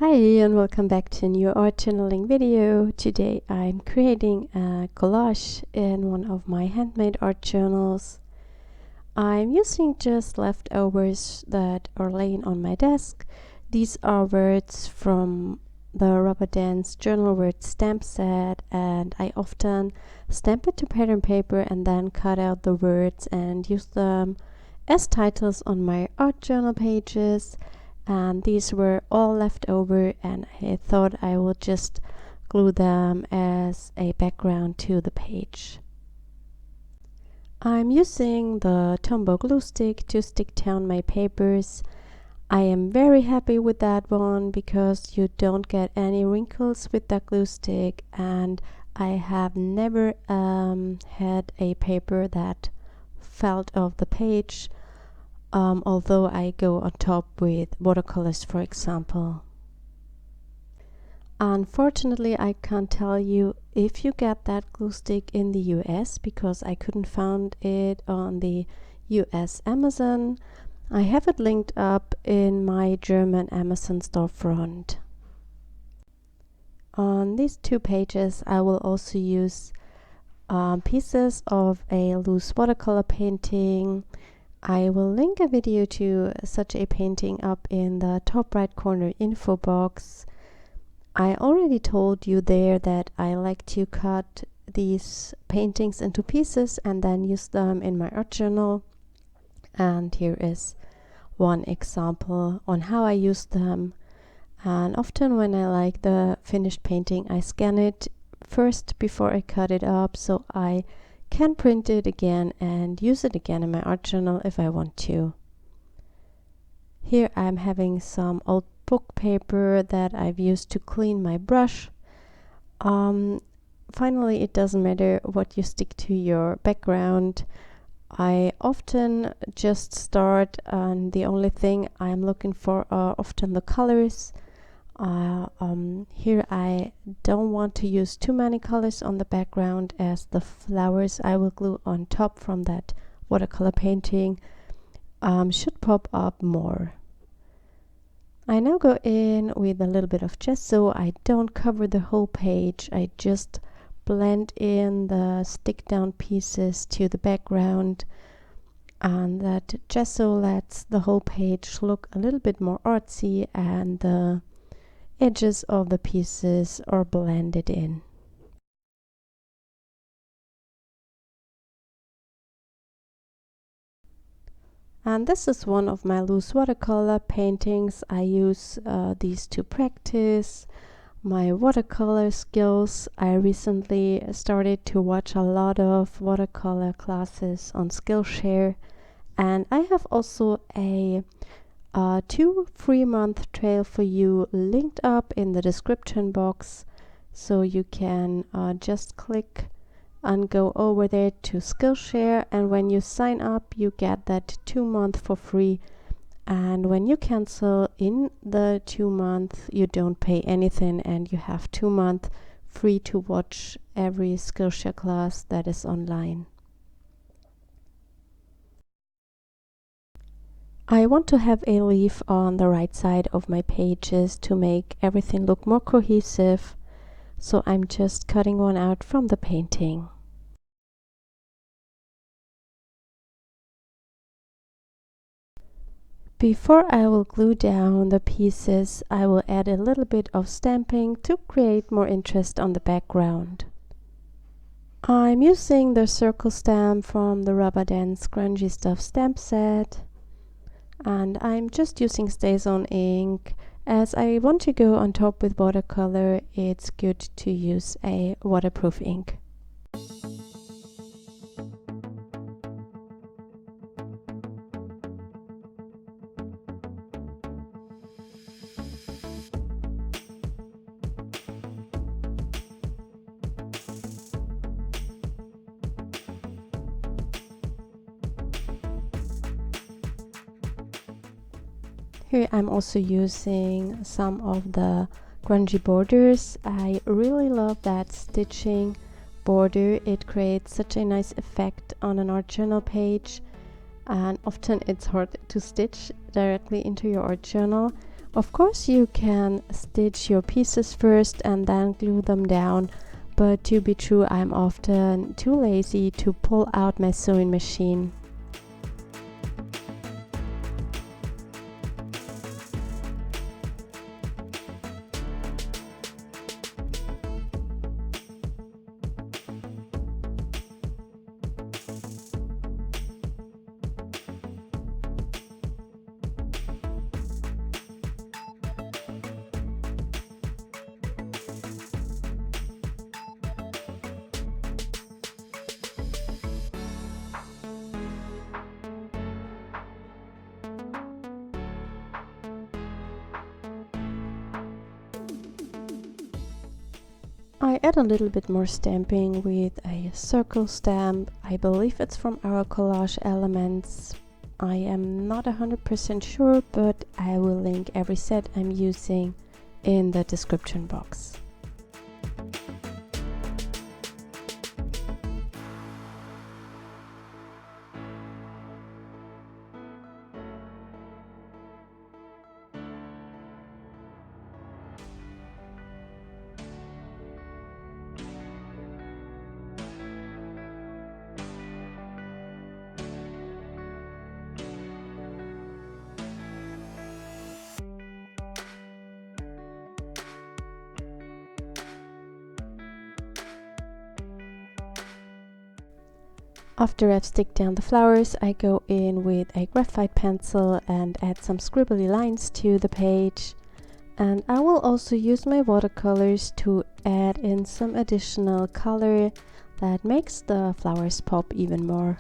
Hi and welcome back to a new art journaling video. Today I'm creating a collage in one of my handmade art journals. I'm using just leftovers that are laying on my desk. These are words from the Rubber Dance journal word stamp set, and I often stamp it to pattern paper and then cut out the words and use them as titles on my art journal pages. And these were all left over, and I thought I would just glue them as a background to the page. I'm using the tombow glue stick to stick down my papers. I am very happy with that one because you don't get any wrinkles with that glue stick, and I have never had a paper that fell off the page. Although I go on top with watercolors, for example. Unfortunately, I can't tell you if you get that glue stick in the US because I couldn't find it on the US Amazon. I have it linked up in my German Amazon storefront. On these two pages, I will also use pieces of a loose watercolor painting. I will link a video to such a painting up in the top right corner info box. I already told you there that I like to cut these paintings into pieces and then use them in my art journal. And here is one example on how I use them. And often when I like the finished painting, I scan it first before I cut it up, so I can print it again and use it again in my art journal if I want to. Here I'm having some old book paper that I've used to clean my brush. Finally, it doesn't matter what you stick to your background. I often just start, and the only thing I'm looking for are often the colors. Here I don't want to use too many colors on the background, as the flowers I will glue on top from that watercolor painting should pop up more. I now go in with a little bit of gesso. I don't cover the whole page, I just blend in the stick down pieces to the background, and that gesso lets the whole page look a little bit more artsy, and the edges of the pieces are blended in. And this is one of my loose watercolor paintings. I use these to practice my watercolor skills. I recently started to watch a lot of watercolor classes on SKILLSHARE, and I have also a 2 free-month trial for you linked up in the description box, so you can just click and go over there to SKILLSHARE, and when you sign up you get that 2 month for free, and when you cancel in the 2 month you don't pay anything, and you have 2 months free to watch every SKILLSHARE class that is online. I want to have a leaf on the right side of my pages to make everything look more cohesive, so I'm just cutting one out from the painting. Before I will glue down the pieces, I will add a little bit of stamping to create more interest on the background. I'm using the circle stamp from the Rubber Dance Grungy Stuff stamp set. And I'm just using StazOn ink. As I want to go on top with watercolor, it's good to use a waterproof ink. Here I'm also using some of the grungy borders. I really love that stitching border. It creates such a nice effect on an art journal page, and often it's hard to stitch directly into your art journal. Of course you can stitch your pieces first and then glue them down, but to be true, I'm often too lazy to pull out my sewing machine. I add a little bit more stamping with a circle stamp. I believe it's from our collage elements. I am not 100% sure, but I will link every set I'm using in the description box. After I've sticked down the flowers, I go in with a graphite pencil and add some scribbly lines to the page. And I will also use my watercolors to add in some additional color that makes the flowers pop even more.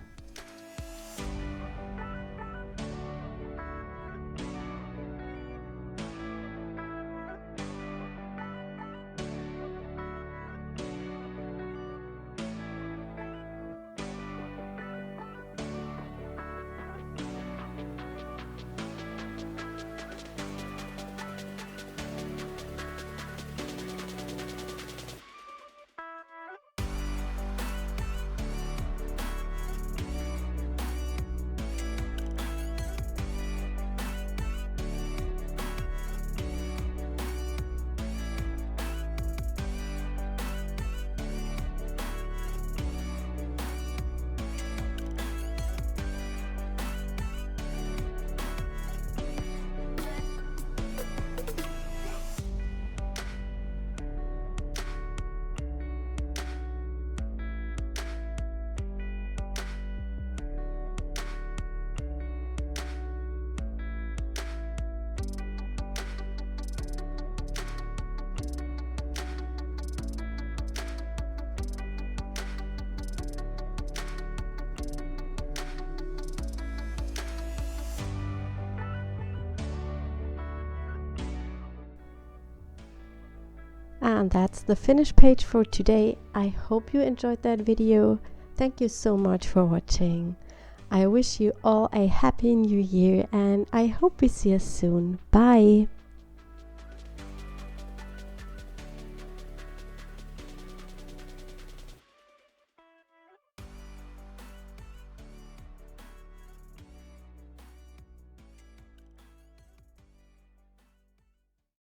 And that's the finished page for today. I hope you enjoyed that video. Thank you so much for watching. I wish you all a happy new year and I hope we see us soon. Bye!